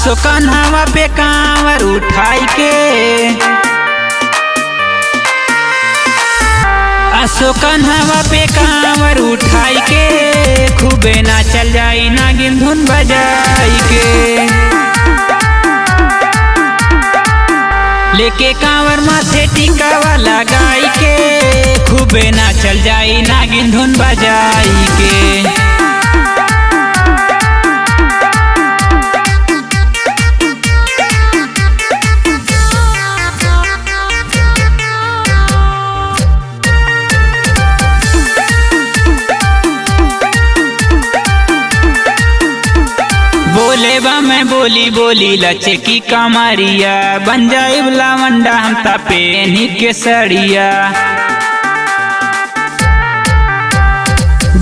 असो कन्हवा पे कांवर उठाई के, असो कन्हवा पे कांवर उठाई के, खूबे ना चल जाई नागिन धुन बजाई के। लेके कांवर माथे टिकावा लगाई के, खूबे ना चल जाई नागिन धुन बजाई के। बोले बा मैं बोली बोली लचे की कमरिया, बन जाए लवंडा हम पेनी के सड़िया।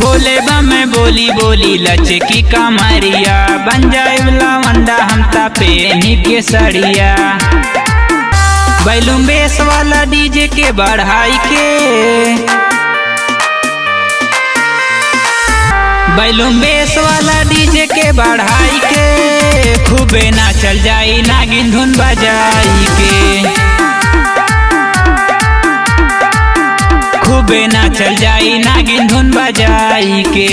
बोले बा मैं बोली बोली लचे की कमरिया, बन जाए लवंडा हम पेनी के सड़िया। बैलूम बेस वाला डीजे के बढ़ाई के, बैलूम बेस वाला डीजे के बढ़ाई के, खूबे ना चल जाई नागिन धुन बजाई के। खूबे ना चल जाई नागिन धुन बजाई के।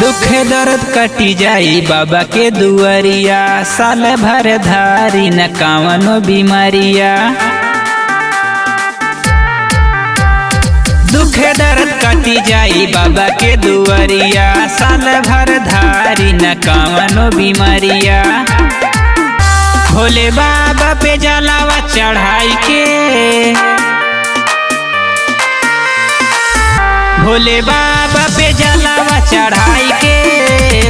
दुख दर्द कटी जाई बाबा के दुआरिया, साल भर धारी न कावनो बीमारिया। दुख दर्द कटी जाई बाबा के दुआरिया, साल भर धारी न कावनो बीमारिया। भोले बाबा पे जलावा चढ़ाई के, भोले बाबा पे जलावा चढ़ाई के,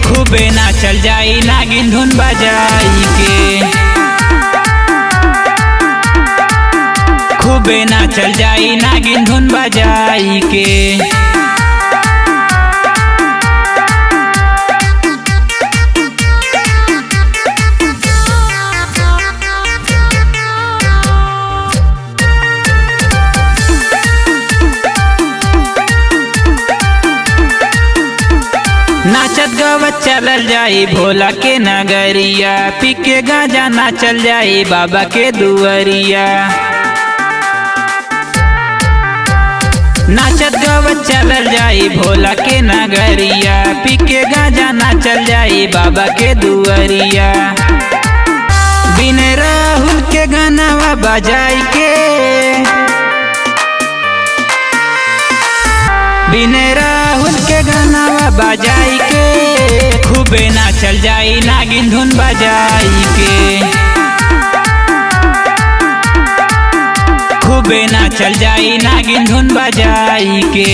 खूबे ना चल जाई नागिन धुन बजाई के। खूबे ना चल जाई नागिन धुन बजाई के। नाचत गवत चलल जाई भोला के नगरिया, पी के गांजा नाचल जाई बाबा के दुआरिया। नाचत गवत चलल जाई भोला के नगरिया, पी के गांजा नाचल जाई बाबा के दुआरिया। बिन राहुल के गानावा बजाई के, बिन राहुल के गानावा बजाई के, खूबे ना चल जाई नागिन धुन बजाई के। खूबे ना चल जाई नागिन धुन बजाई के।